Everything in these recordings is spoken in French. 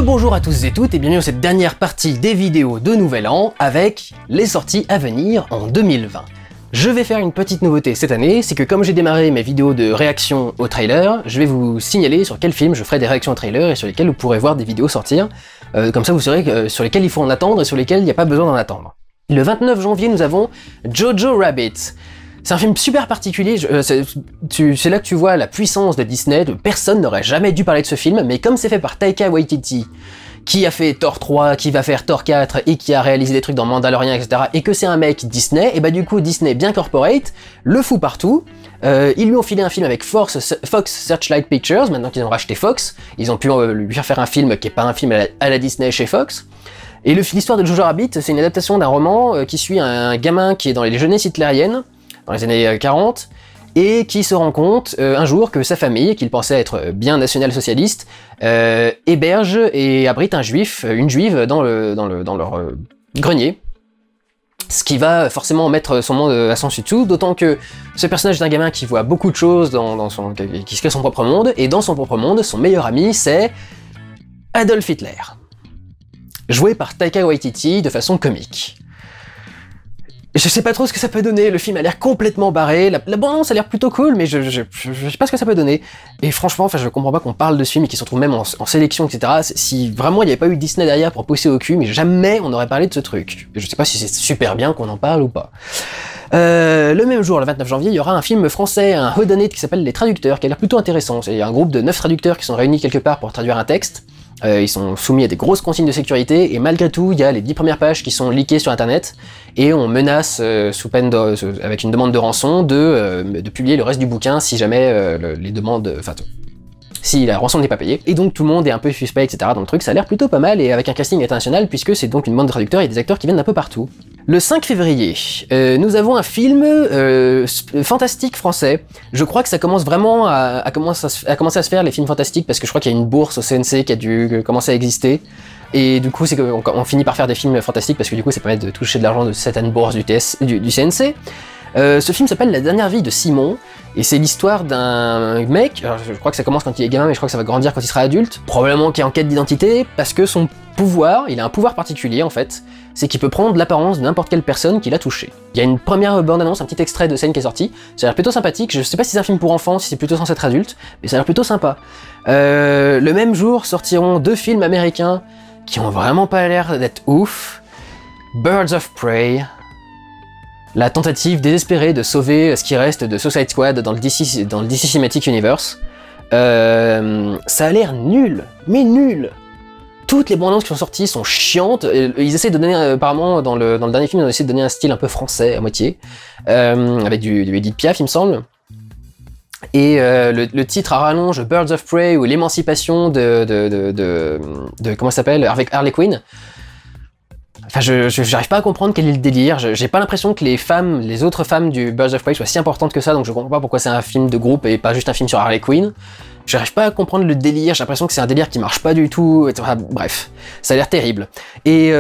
Rebonjour à tous et toutes et bienvenue dans cette dernière partie des vidéos de Nouvel An avec les sorties à venir en 2020. Je vais faire une petite nouveauté cette année, c'est que comme j'ai démarré mes vidéos de réaction au trailer, je vais vous signaler sur quel film je ferai des réactions au trailer et sur lesquels vous pourrez voir des vidéos sortir. Comme ça vous saurez sur lesquels il faut en attendre et sur lesquels il n'y a pas besoin d'en attendre. Le 29 janvier nous avons Jojo Rabbit. C'est un film super particulier, c'est là que tu vois la puissance de Disney, personne n'aurait jamais dû parler de ce film, mais comme c'est fait par Taika Waititi, qui a fait Thor 3, qui va faire Thor 4, et qui a réalisé des trucs dans Mandalorian, etc., et que c'est un mec Disney, et bah du coup Disney bien corporate, le fout partout, ils lui ont filé un film avec Fox Searchlight Pictures, maintenant qu'ils ont racheté Fox, ils ont pu lui faire un film qui est pas un film à la Disney chez Fox, et l'histoire de Jojo Rabbit, c'est une adaptation d'un roman qui suit un gamin qui est dans les jeunesses hitlériennes, dans les années 40, et qui se rend compte un jour que sa famille, qu'il pensait être bien national-socialiste, héberge et abrite une juive dans leur grenier. Ce qui va forcément mettre son monde à sens dessus, d'autant que ce personnage est un gamin qui voit beaucoup de choses, qui se crée son propre monde, et dans son propre monde, son meilleur ami, c'est Adolf Hitler. Joué par Taika Waititi de façon comique. Je sais pas trop ce que ça peut donner, le film a l'air complètement barré, la bande-annonce a l'air plutôt cool, mais je sais pas ce que ça peut donner. Et franchement, je comprends pas qu'on parle de ce film et qu'il se retrouve même en sélection, etc. Si vraiment il n'y avait pas eu Disney derrière pour pousser au cul, mais jamais on aurait parlé de ce truc. Je sais pas si c'est super bien qu'on en parle ou pas. Le même jour, le 29 janvier, il y aura un film français, un whodunit qui s'appelle Les Traducteurs, qui a l'air plutôt intéressant. Il y a un groupe de 9 traducteurs qui sont réunis quelque part pour traduire un texte. Ils sont soumis à des grosses consignes de sécurité, et malgré tout, il y a les 10 premières pages qui sont leakées sur internet, et on menace, sous peine avec une demande de rançon, de publier le reste du bouquin si jamais les demandes... si la rançon n'est pas payée. Et donc tout le monde est un peu suspect, etc. dans le truc, ça a l'air plutôt pas mal, et avec un casting international, puisque c'est donc une bande de traducteurs et des acteurs qui viennent d'un peu partout. Le 5 février, nous avons un film fantastique français. Je crois que ça commence vraiment à commencer à se faire, les films fantastiques, parce que je crois qu'il y a une bourse au CNC qui a dû commencer à exister. Et du coup, c'est qu'on finit par faire des films fantastiques, parce que du coup, ça permet de toucher de l'argent de certaines bourses du CNC. Ce film s'appelle La dernière vie de Simon, et c'est l'histoire d'un mec, alors je crois que ça commence quand il est gamin, mais je crois que ça va grandir quand il sera adulte, probablement qui est en quête d'identité, parce que son pouvoir, il a un pouvoir particulier en fait, c'est qu'il peut prendre l'apparence de n'importe quelle personne qu'il a touché. Il y a une première bande-annonce, un petit extrait de scène qui est sorti, ça a l'air plutôt sympathique, je sais pas si c'est un film pour enfants, si c'est plutôt censé être adulte, mais ça a l'air plutôt sympa. Le même jour sortiront 2 films américains qui ont vraiment pas l'air d'être ouf, Birds of Prey, la tentative désespérée de sauver ce qui reste de Suicide Squad dans le DC Cinematic Universe. Ça a l'air nul, mais nul. Toutes les bandes annonces qui sont sorties sont chiantes. Ils essaient de donner, apparemment, dans le dernier film, ils ont essayé de donner un style un peu français à moitié, avec du Edith Piaf, il me semble. Et le titre à rallonge, Birds of Prey, ou l'émancipation comment ça s'appelle, avec Harley Quinn. Enfin, j'arrive pas à comprendre quel est le délire, j'ai pas l'impression que les autres femmes du Birds of Prey soient si importantes que ça, donc je comprends pas pourquoi c'est un film de groupe et pas juste un film sur Harley Quinn. J'arrive pas à comprendre le délire, j'ai l'impression que c'est un délire qui marche pas du tout, etc. Bref, ça a l'air terrible. Et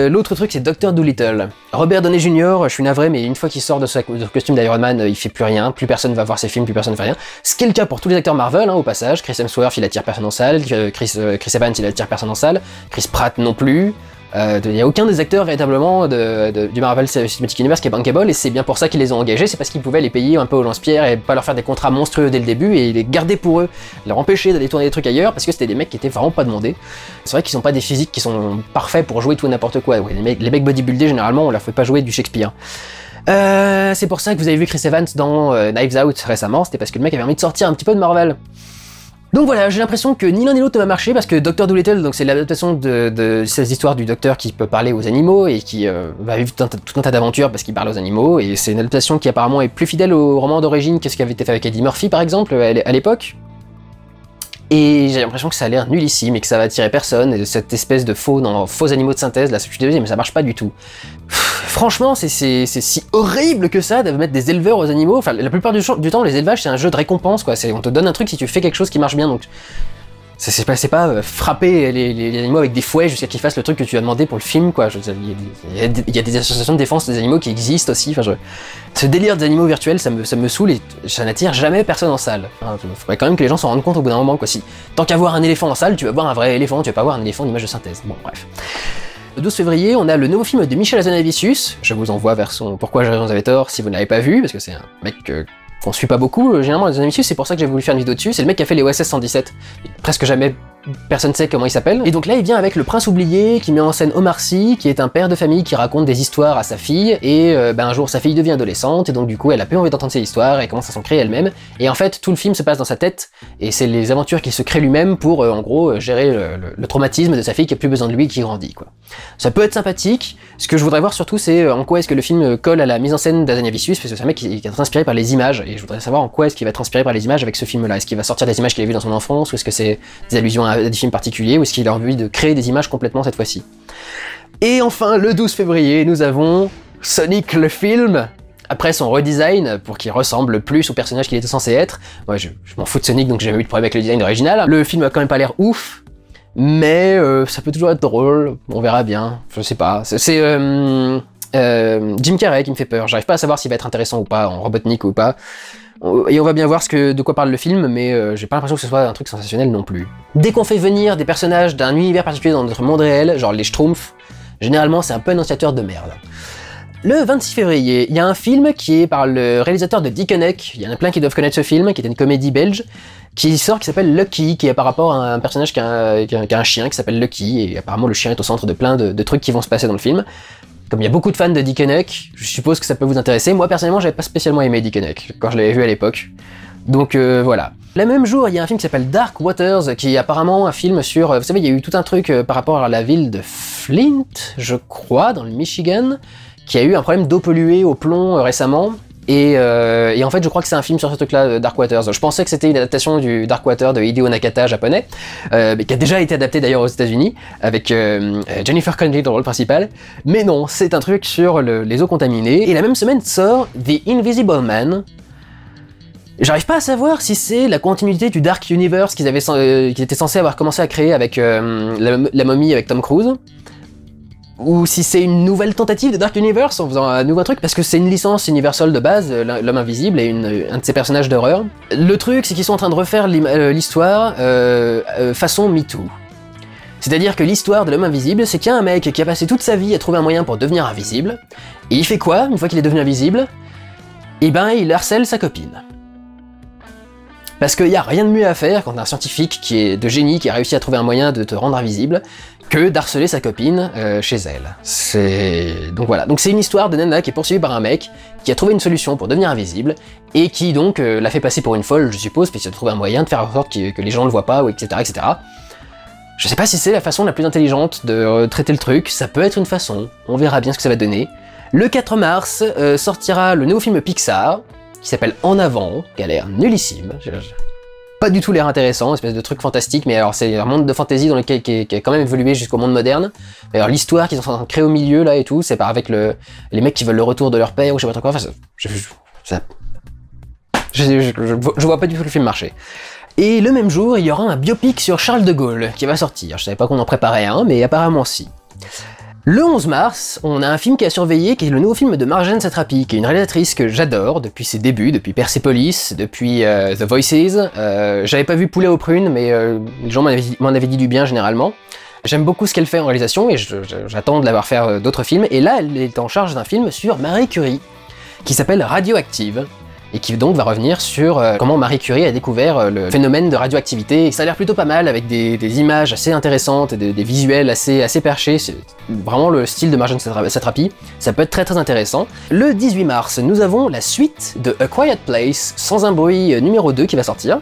l'autre truc, c'est Dr. Dolittle. Robert Downey Jr., je suis navré, mais une fois qu'il sort de ce costume d'Iron Man, il fait plus rien, plus personne va voir ses films, plus personne ne fait rien. Ce qui est le cas pour tous les acteurs Marvel, hein, au passage. Chris Hemsworth, il attire personne en salle, Chris Evans, il attire personne en salle, Chris Pratt non plus. Il n'y a aucun des acteurs véritablement du Marvel Cinematic Universe qui est bankable, et c'est bien pour ça qu'ils les ont engagés, c'est parce qu'ils pouvaient les payer un peu au lance-pierre et pas leur faire des contrats monstrueux dès le début et les garder pour eux, leur empêcher d'aller tourner des trucs ailleurs parce que c'était des mecs qui étaient vraiment pas demandés. C'est vrai qu'ils sont pas des physiques qui sont parfaits pour jouer tout et n'importe quoi. Ouais, les mecs bodybuildés, généralement, on leur fait pas jouer du Shakespeare. C'est pour ça que vous avez vu Chris Evans dans Knives Out récemment, c'était parce que le mec avait envie de sortir un petit peu de Marvel. Donc voilà, j'ai l'impression que ni l'un ni l'autre ne va marcher, parce que Dr. Dolittle, donc c'est l'adaptation de ces histoires du docteur qui peut parler aux animaux et qui va vivre tout un tas d'aventures parce qu'il parle aux animaux, et c'est une adaptation qui apparemment est plus fidèle au roman d'origine que ce qui avait été fait avec Eddie Murphy par exemple à l'époque. Et j'ai l'impression que ça a l'air nullissime et que ça va attirer personne, et cette espèce de faux animaux de synthèse, là je suis désolé mais ça marche pas du tout. Franchement, c'est si horrible que ça de mettre des éleveurs aux animaux. Enfin, la plupart du temps, les élevages, c'est un jeu de récompense, quoi. On te donne un truc si tu fais quelque chose qui marche bien, donc... C'est pas frapper les animaux avec des fouets jusqu'à qu'ils fassent le truc que tu as demandé pour le film, quoi. Il y a des associations de défense des animaux qui existent aussi. Enfin, ce délire des animaux virtuels, ça me saoule et ça n'attire jamais personne en salle. Enfin, il faudrait quand même que les gens s'en rendent compte au bout d'un moment, quoi. Si, tant qu'à voir un éléphant en salle, tu vas voir un vrai éléphant, tu vas pas voir un éléphant d'image de synthèse. Bon, bref. Le 12 février, on a le nouveau film de Michel Hazanavicius. Je vous envoie vers son Pourquoi j'avais tort si vous ne l'avez pas vu, parce que c'est un mec qu'on suit pas beaucoup, généralement Hazanavicius, c'est pour ça que j'ai voulu faire une vidéo dessus. C'est le mec qui a fait les OSS 117. Presque jamais personne sait comment il s'appelle. Et donc là, il vient avec Le Prince oublié, qui met en scène Omar Sy, qui est un père de famille qui raconte des histoires à sa fille, et un jour sa fille devient adolescente, et donc du coup elle a plus envie d'entendre ces histoires, et commence à s'en créer elle-même. Et en fait, tout le film se passe dans sa tête, et c'est les aventures qu'il se crée lui-même pour, en gros, gérer le traumatisme de sa fille qui a plus besoin de lui et qui grandit, quoi. Ça peut être sympathique. Ce que je voudrais voir surtout, c'est en quoi est-ce que le film colle à la mise en scène d'Hazanavicius, parce que c'est un mec qui est inspiré par les images, et je voudrais savoir en quoi est-ce qu'il va être inspiré par les images avec ce film-là. Est-ce qu'il va sortir des images qu'il a vues dans son enfance, ou est-ce que c'est des allusions à des films particuliers, ou est-ce qu'il a envie de créer des images complètement cette fois-ci. Et enfin, le 12 février, nous avons Sonic le film, après son redesign, pour qu'il ressemble plus au personnage qu'il était censé être. Moi, je m'en fous de Sonic, donc j'ai jamais eu de problème avec le design original. Le film a quand même pas l'air ouf, mais ça peut toujours être drôle, on verra bien, je sais pas. C'est Jim Carrey qui me fait peur, j'arrive pas à savoir s'il va être intéressant ou pas, en Robotnik ou pas. Et on va bien voir de quoi parle le film, mais j'ai pas l'impression que ce soit un truc sensationnel non plus. Dès qu'on fait venir des personnages d'un univers particulier dans notre monde réel, genre les Schtroumpfs, généralement c'est un peu un annonciateur de merde. Le 26 février, il y a un film qui est par le réalisateur de Dickeneck, il y en a plein qui doivent connaître ce film, qui était une comédie belge, qui sort, qui s'appelle Lucky, qui est par rapport à un personnage qui a un chien qui s'appelle Lucky, et apparemment le chien est au centre de plein de trucs qui vont se passer dans le film. Comme il y a beaucoup de fans de Dickeneck, je suppose que ça peut vous intéresser. Moi personnellement, j'avais pas spécialement aimé Dickeneck quand je l'avais vu à l'époque. Donc voilà. Le même jour, il y a un film qui s'appelle Dark Waters, qui est apparemment un film sur... Vous savez, il y a eu tout un truc par rapport à la ville de Flint, je crois, dans le Michigan, qui a eu un problème d'eau polluée au plomb récemment. Et en fait, je crois que c'est un film sur ce truc-là, Dark Waters. Je pensais que c'était une adaptation du Dark Water de Hideo Nakata japonais, mais qui a déjà été adapté d'ailleurs aux États-Unis avec Jennifer Connelly dans le rôle principal. Mais non, c'est un truc sur les eaux contaminées. Et la même semaine sort The Invisible Man. J'arrive pas à savoir si c'est la continuité du Dark Universe qu'ils étaient censés avoir commencé à créer avec la momie avec Tom Cruise, ou si c'est une nouvelle tentative de Dark Universe en faisant un nouveau truc, parce que c'est une licence Universal de base, l'homme invisible et un de ses personnages d'horreur. Le truc, c'est qu'ils sont en train de refaire l'histoire façon MeToo. C'est-à-dire que l'histoire de l'homme invisible, c'est qu'il y a un mec qui a passé toute sa vie à trouver un moyen pour devenir invisible, et il fait quoi une fois qu'il est devenu invisible? Eh ben, il harcèle sa copine. Parce qu'il n'y a rien de mieux à faire quand un scientifique qui est de génie, qui a réussi à trouver un moyen de te rendre invisible, que d'harceler sa copine chez elle. Donc voilà, donc c'est une histoire de nana qui est poursuivie par un mec qui a trouvé une solution pour devenir invisible, et qui donc l'a fait passer pour une folle, je suppose, puisqu'il a trouvé un moyen de faire en sorte que les gens ne le voient pas, ou etc., etc. Je sais pas si c'est la façon la plus intelligente de traiter le truc, ça peut être une façon, on verra bien ce que ça va donner. Le 4 mars sortira le nouveau film Pixar, qui s'appelle En Avant, qui a l'air nullissime. Pas du tout l'air intéressant, espèce de truc fantastique, mais alors c'est un monde de fantasy dans lequel qui a quand même évolué jusqu'au monde moderne. Alors l'histoire qu'ils sont en train de créer au milieu là et tout, c'est pas avec les mecs qui veulent le retour de leur père ou je sais pas trop quoi. Enfin, je vois pas du tout le film marcher. Et le même jour, il y aura un biopic sur Charles de Gaulle qui va sortir. Je savais pas qu'on en préparait un, mais apparemment si. Le 11 mars, on a un film qui a surveillé, qui est le nouveau film de Marjane Satrapi, qui est une réalisatrice que j'adore depuis ses débuts, depuis Persepolis, depuis The Voices. J'avais pas vu Poulet aux prunes, mais les gens m'en avaient dit du bien généralement. J'aime beaucoup ce qu'elle fait en réalisation, et j'attends de la voir faire d'autres films. Et là, elle est en charge d'un film sur Marie Curie, qui s'appelle Radioactive, et qui donc va revenir sur comment Marie Curie a découvert le phénomène de radioactivité. Et ça a l'air plutôt pas mal, avec des images assez intéressantes, et des visuels assez perchés. C'est vraiment le style de Marjane Satrapi. Ça peut être très très intéressant. Le 18 mars, nous avons la suite de A Quiet Place, Sans un bruit numéro 2 qui va sortir.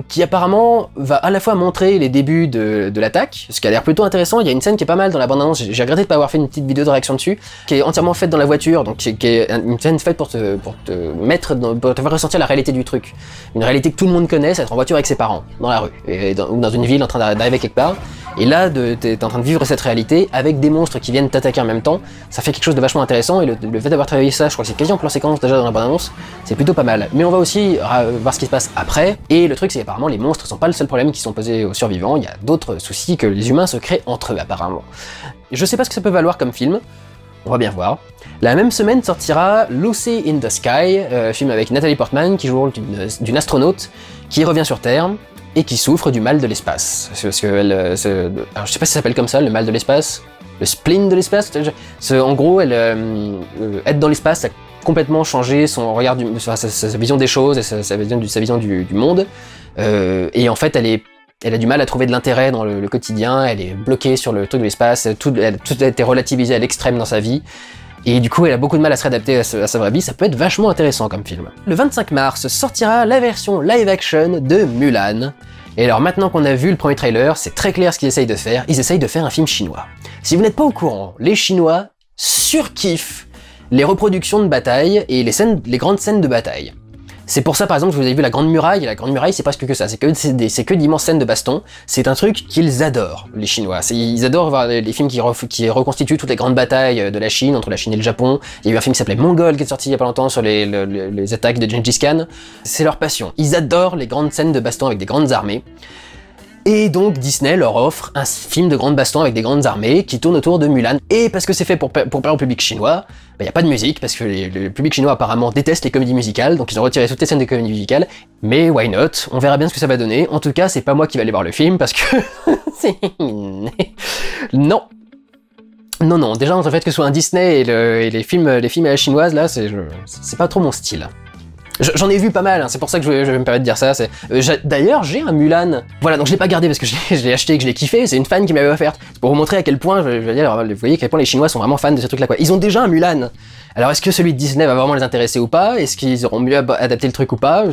Qui apparemment va à la fois montrer les débuts de l'attaque, ce qui a l'air plutôt intéressant. Il y a une scène qui est pas mal dans la bande-annonce, j'ai regretté de pas avoir fait une petite vidéo de réaction dessus, qui est entièrement faite dans la voiture, donc qui est une scène faite pour te faire ressentir la réalité du truc. Une réalité que tout le monde connaît, c'est être en voiture avec ses parents, dans la rue, ou dans une ville en train d'arriver quelque part. Et là, t'es en train de vivre cette réalité avec des monstres qui viennent t'attaquer en même temps, ça fait quelque chose de vachement intéressant, et le fait d'avoir travaillé ça, je crois que c'est quasi en plan séquence déjà dans la bande-annonce, c'est plutôt pas mal. Mais on va aussi voir ce qui se passe après, et le truc c'est qu'apparemment les monstres sont pas le seul problème qui sont posés aux survivants, il y a d'autres soucis que les humains se créent entre eux apparemment. Je sais pas ce que ça peut valoir comme film, on va bien voir. La même semaine sortira Lucy in the Sky, film avec Natalie Portman qui joue le rôle d'une astronaute qui revient sur Terre et qui souffre du mal de l'espace. Parce que alors, je sais pas si ça s'appelle comme ça, le mal de l'espace, le spleen de l'espace. En gros, être dans l'espace a complètement changé son regard, sa vision des choses et sa vision du monde. Et en fait, elle a du mal à trouver de l'intérêt dans le quotidien, elle est bloquée sur le truc de l'espace, tout a été relativisé à l'extrême dans sa vie, et du coup elle a beaucoup de mal à se réadapter à sa vraie vie, ça peut être vachement intéressant comme film. Le 25 mars sortira la version live action de Mulan, et alors maintenant qu'on a vu le premier trailer, c'est très clair ce qu'ils essayent de faire, ils essayent de faire un film chinois. Si vous n'êtes pas au courant, les Chinois surkiffent les reproductions de bataille et les grandes scènes de bataille. C'est pour ça par exemple que vous avez vu la Grande Muraille, et la Grande Muraille c'est presque que ça, c'est que d'immenses scènes de baston, c'est un truc qu'ils adorent, les Chinois. Ils adorent voir les films qui reconstituent toutes les grandes batailles de la Chine, entre la Chine et le Japon. Il y a eu un film qui s'appelait Mongol qui est sorti il y a pas longtemps sur les attaques de Gengis Khan. C'est leur passion, ils adorent les grandes scènes de baston avec des grandes armées. Et donc Disney leur offre un film de grande baston avec des grandes armées qui tourne autour de Mulan. Et parce que c'est fait pour parler au public chinois, il n'y a pas de musique, parce que le public chinois apparemment déteste les comédies musicales, donc ils ont retiré toutes les scènes de comédies musicales. Mais why not? On verra bien ce que ça va donner. En tout cas, c'est pas moi qui vais aller voir le film, parce que... non. Non, déjà entre le fait que ce soit un Disney et les films à la chinoise, là, c'est pas trop mon style. J'en ai vu pas mal, hein, c'est pour ça que je vais me permettre de dire ça. D'ailleurs, j'ai un Mulan. Voilà, donc je l'ai pas gardé parce que je l'ai acheté et que je l'ai kiffé, c'est une fan qui m'avait offert. C'est pour vous montrer à quel point, vous voyez à quel point les Chinois sont vraiment fans de ce truc-là, quoi. Ils ont déjà un Mulan. Alors est-ce que celui de Disney va vraiment les intéresser ou pas? Est-ce qu'ils auront mieux adapté le truc ou pas?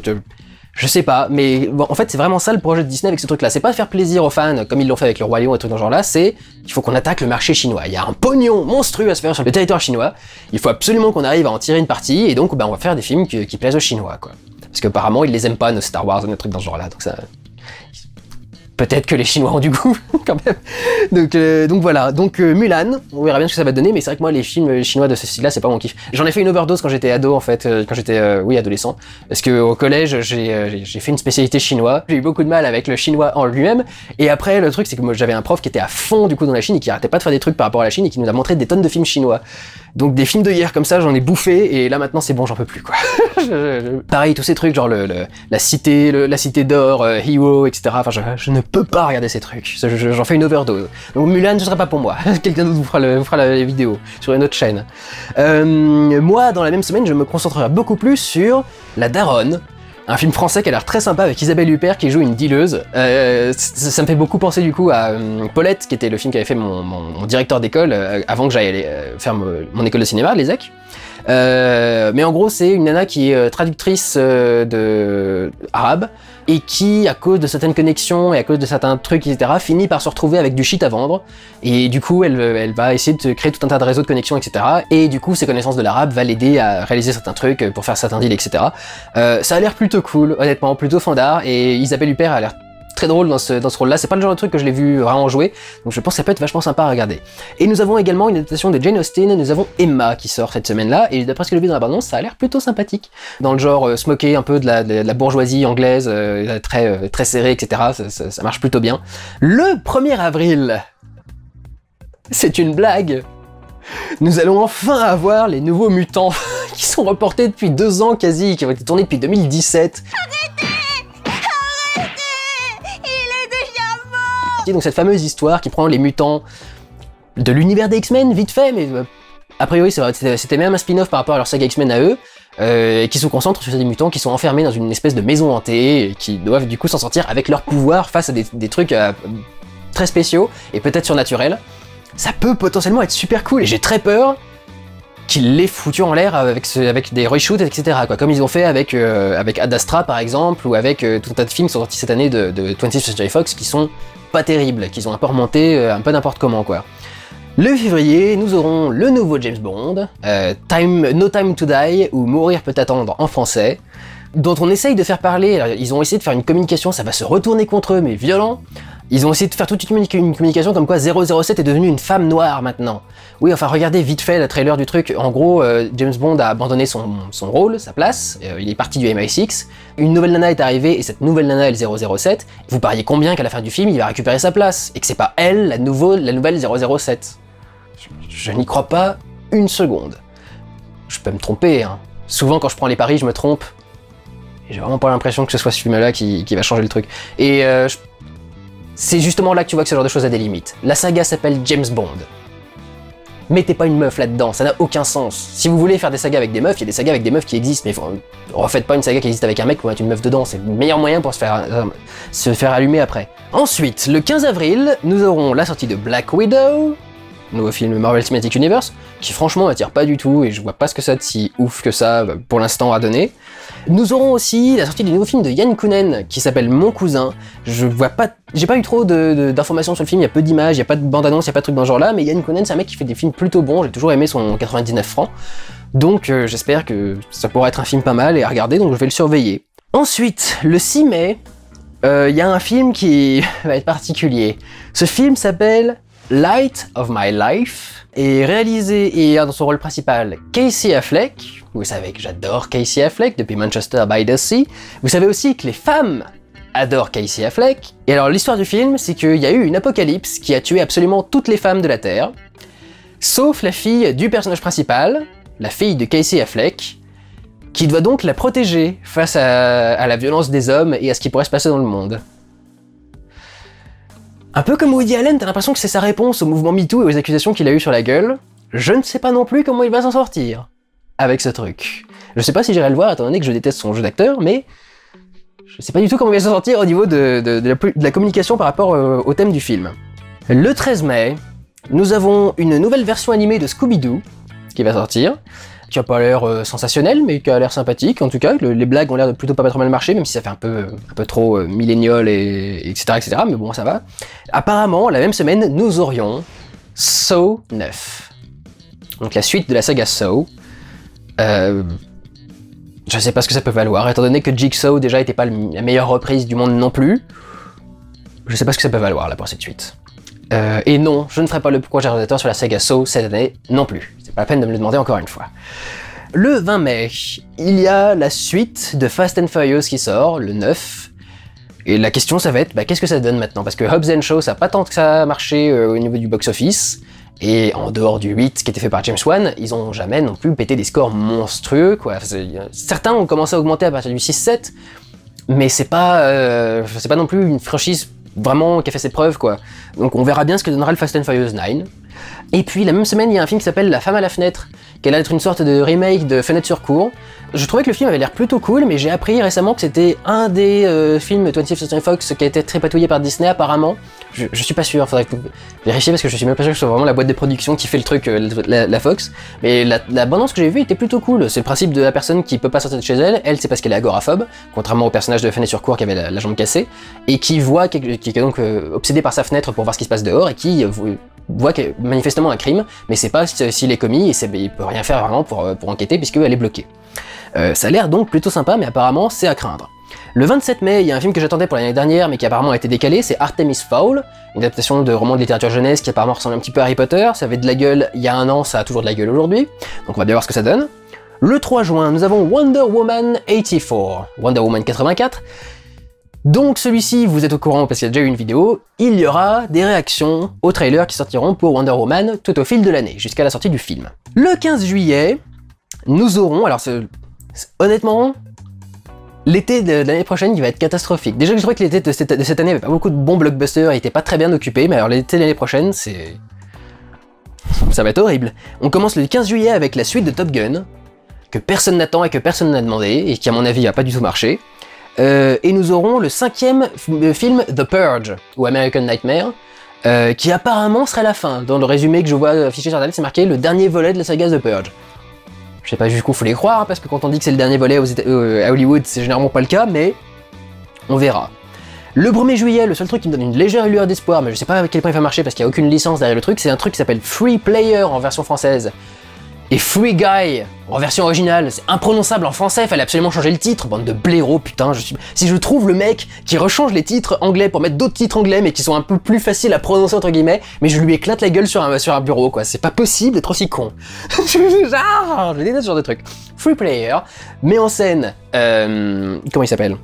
Je sais pas, mais bon, en fait c'est vraiment ça le projet de Disney avec ce truc-là. C'est pas faire plaisir aux fans comme ils l'ont fait avec le Roi Lion et tout dans ce genre-là, c'est qu'il faut qu'on attaque le marché chinois. Il y a un pognon monstrueux à se faire sur le territoire chinois. Il faut absolument qu'on arrive à en tirer une partie, et donc on va faire des films qui plaisent aux Chinois, quoi. Parce qu'apparemment ils les aiment pas, nos Star Wars, nos trucs dans ce genre-là, donc ça... Peut-être que les Chinois ont du goût, quand même. Donc voilà, Mulan, on verra bien ce que ça va donner, mais c'est vrai que moi, les films chinois de ce style-là, c'est pas mon kiff. J'en ai fait une overdose quand j'étais ado, en fait, quand j'étais, adolescent. Parce que au collège, j'ai fait une spécialité chinois. J'ai eu beaucoup de mal avec le chinois en lui-même. Et après, le truc, c'est que moi, j'avais un prof qui était à fond, du coup, dans la Chine, et qui arrêtait pas de faire des trucs par rapport à la Chine, et qui nous a montré des tonnes de films chinois. Donc des films de guerre comme ça, j'en ai bouffé, et là maintenant c'est bon, j'en peux plus, quoi. Pareil, tous ces trucs, genre la cité d'or, Hero, etc. Enfin, je ne peux pas regarder ces trucs. J'en fais une overdose. Donc Mulan, ce sera pas pour moi. Quelqu'un d'autre vous fera la vidéo sur une autre chaîne. Moi, dans la même semaine, je me concentrerai beaucoup plus sur La Daronne. Un film français qui a l'air très sympa avec Isabelle Huppert qui joue une dealeuse. Ça me fait beaucoup penser du coup à Paulette, qui était le film qui avait fait mon directeur d'école avant que j'aille faire mon école de cinéma, l'ESSEC. Mais en gros, c'est une nana qui est traductrice arabe et qui, à cause de certaines connexions et à cause de certains trucs, etc., finit par se retrouver avec du shit à vendre. Et du coup, elle va essayer de créer tout un tas de réseaux de connexions, etc. Et du coup, ses connaissances de l'arabe va l'aider à réaliser certains trucs pour faire certains deals, etc. Ça a l'air plutôt cool, honnêtement, plutôt fandard. Et Isabelle Huppert a l'air très drôle dans ce rôle-là. C'est pas le genre de truc que je l'ai vu vraiment jouer, donc je pense que ça peut être vachement sympa à regarder. Et nous avons également une adaptation de Jane Austen, nous avons Emma qui sort cette semaine-là, et d'après ce que j'ai vu dans la bande-annonce, ça a l'air plutôt sympathique. Dans le genre se moquer un peu de la bourgeoisie anglaise, très serrée, etc. Ça marche plutôt bien. Le 1er avril, c'est une blague. Nous allons enfin avoir les nouveaux mutants qui sont reportés depuis 2 ans quasi, qui ont été tournés depuis 2017. Donc cette fameuse histoire qui prend les mutants de l'univers des X-Men, vite fait, mais a priori c'était même un spin-off par rapport à leur saga X-Men à eux, et qui se concentre sur des mutants qui sont enfermés dans une espèce de maison hantée, et qui doivent du coup s'en sortir avec leur pouvoir face à des trucs très spéciaux, et peut-être surnaturels. Ça peut potentiellement être super cool, et j'ai très peur qu'ils l'aient foutu en l'air avec des reshoots, etc. quoi, comme ils ont fait avec Ad Astra par exemple, ou avec tout un tas de films qui sont sortis cette année de 20th Century Fox qui sont pas terribles, qu'ils ont un peu remonté un peu n'importe comment, quoi. Le février, nous aurons le nouveau James Bond, No Time to Die, ou Mourir peut attendre en français, dont on essaye de faire parler. Alors, ils ont essayé de faire une communication, ça va se retourner contre eux, mais violent, Ils ont essayé de faire toute une communication comme quoi 007 est devenu une femme noire maintenant. Oui, enfin regardez vite fait le trailer du truc. En gros, James Bond a abandonné son rôle, sa place, il est parti du MI6. Une nouvelle nana est arrivée et cette nouvelle nana est le 007. Vous pariez combien qu'à la fin du film, il va récupérer sa place et que c'est pas elle la nouvelle 007. Je n'y crois pas une seconde. Je peux me tromper, hein. Souvent quand je prends les paris, je me trompe. Et j'ai vraiment pas l'impression que ce soit ce film-là qui va changer le truc. Et c'est justement là que tu vois que ce genre de choses a des limites. La saga s'appelle James Bond. Mettez pas une meuf là-dedans, ça n'a aucun sens. Si vous voulez faire des sagas avec des meufs, il y a des sagas avec des meufs qui existent, mais refaites pas une saga qui existe avec un mec pour mettre une meuf dedans, c'est le meilleur moyen pour se faire allumer après. Ensuite, le 15 avril, nous aurons la sortie de Black Widow, nouveau film Marvel Cinematic Universe, qui franchement m'attire pas du tout et je vois pas ce que ça de si ouf que ça pour l'instant à donner. Nous aurons aussi la sortie du nouveau film de Yann Kounen qui s'appelle Mon Cousin. J'ai pas eu trop d'informations sur le film, il y a peu d'images, il y a pas de bande-annonce, il y a pas de truc dans ce genre-là, mais Yann Kounen c'est un mec qui fait des films plutôt bons, j'ai toujours aimé son 99 francs. Donc j'espère que ça pourra être un film pas mal et à regarder, donc je vais le surveiller. Ensuite, le 6 mai, il y a un film qui va être particulier. Ce film s'appelle Light of My Life est réalisé et a dans son rôle principal Casey Affleck. Vous savez que j'adore Casey Affleck depuis Manchester by the Sea. Vous savez aussi que les femmes adorent Casey Affleck. Et alors l'histoire du film, c'est qu'il y a eu une apocalypse qui a tué absolument toutes les femmes de la Terre, sauf la fille du personnage principal, la fille de Casey Affleck, qui doit donc la protéger face à la violence des hommes et à ce qui pourrait se passer dans le monde. Un peu comme Woody Allen, t'as l'impression que c'est sa réponse au mouvement MeToo et aux accusations qu'il a eues sur la gueule. Je ne sais pas non plus comment il va s'en sortir avec ce truc. Je sais pas si j'irai le voir étant donné que je déteste son jeu d'acteur, mais je sais pas du tout comment il va s'en sortir au niveau de la communication par rapport au thème du film. Le 13 mai, nous avons une nouvelle version animée de Scooby-Doo qui va sortir, qui a pas l'air sensationnel, mais qui a l'air sympathique. En tout cas, les blagues ont l'air de plutôt pas trop mal marcher, même si ça fait un peu trop millénial, etc. Mais bon, ça va. Apparemment, la même semaine, nous aurions Saw 9. Donc la suite de la saga Saw. Je sais pas ce que ça peut valoir, étant donné que Jigsaw déjà était pas la meilleure reprise du monde non plus. Je sais pas ce que ça peut valoir là pour cette suite. Et non, je ne ferai pas le projet réalisateur sur la saga Saw cette année non plus. C'est pas la peine de me le demander encore une fois. Le 20 mai, il y a la suite de Fast and Furious qui sort, le 9. Et la question ça va être, qu'est-ce que ça donne maintenant? Parce que Hobbs & Shaw, ça a pas tant que ça marché au niveau du box-office. Et en dehors du 8 qui était fait par James Wan, ils ont jamais non plus pété des scores monstrueux, quoi. Certains ont commencé à augmenter à partir du 6-7, mais c'est pas non plus une franchise vraiment qui a fait ses preuves, quoi. Donc on verra bien ce que donnera le Fast and Furious 9. Et puis la même semaine, il y a un film qui s'appelle La femme à la fenêtre, qui a l'air d'être une sorte de remake de Fenêtre sur cour. Je trouvais que le film avait l'air plutôt cool, mais j'ai appris récemment que c'était un des films 20th Century Fox qui a été tripatouillé par Disney apparemment. Je suis pas sûr, faudrait vérifier parce que je suis même pas sûr que ce soit vraiment la boîte de production qui fait le truc, la Fox. Mais la bande-annonce que j'ai vue était plutôt cool. C'est le principe de la personne qui peut pas sortir de chez elle. Elle, c'est parce qu'elle est agoraphobe, contrairement au personnage de Fenêtre sur cour qui avait la jambe cassée, et qui est donc obsédé par sa fenêtre pour voir ce qui se passe dehors, et qui voit qu'il y a manifestement un crime, mais c'est pas s'il est commis, et il peut rien faire vraiment pour enquêter puisqu'elle est bloquée. Ça a l'air donc plutôt sympa, mais apparemment c'est à craindre. Le 27 mai, il y a un film que j'attendais pour l'année dernière, mais qui apparemment a été décalé, c'est Artemis Fowl, une adaptation de roman de littérature jeunesse qui apparemment ressemble un petit peu à Harry Potter. Ça avait de la gueule il y a un an, ça a toujours de la gueule aujourd'hui, donc on va bien voir ce que ça donne. Le 3 juin, nous avons Wonder Woman 84, Wonder Woman 84. Donc celui-ci, vous êtes au courant parce qu'il y a déjà eu une vidéo, il y aura des réactions aux trailers qui sortiront pour Wonder Woman tout au fil de l'année, jusqu'à la sortie du film. Le 15 juillet, nous aurons, alors honnêtement, l'été de l'année prochaine il va être catastrophique. Déjà que je trouvais que l'été de cette année avait pas beaucoup de bons blockbusters, il était pas très bien occupé, mais alors l'été de l'année prochaine, ça va être horrible. On commence le 15 juillet avec la suite de Top Gun, que personne n'attend et que personne n'a demandé, et qui à mon avis a pas du tout marché. Et nous aurons le 5e film The Purge, ou American Nightmare, qui apparemment serait la fin. Dans le résumé que je vois affiché sur internet, c'est marqué le dernier volet de la saga The Purge. Je sais pas jusqu'où faut les croire, parce que quand on dit que c'est le dernier volet à Hollywood, c'est généralement pas le cas, mais on verra. Le 1er juillet, le seul truc qui me donne une légère lueur d'espoir, mais je sais pas à quel point il va marcher parce qu'il n'y a aucune licence derrière le truc, c'est un truc qui s'appelle Free Player en version française, Et Free Guy, en version originale, c'est imprononçable en français, fallait absolument changer le titre, bande de blaireaux, putain, si je trouve le mec qui rechange les titres anglais pour mettre d'autres titres anglais, mais qui sont un peu plus faciles à prononcer entre guillemets, mais je lui éclate la gueule sur un bureau, quoi, c'est pas possible d'être aussi con. je déteste ce genre de truc. Free Player met en scène, comment il s'appelle?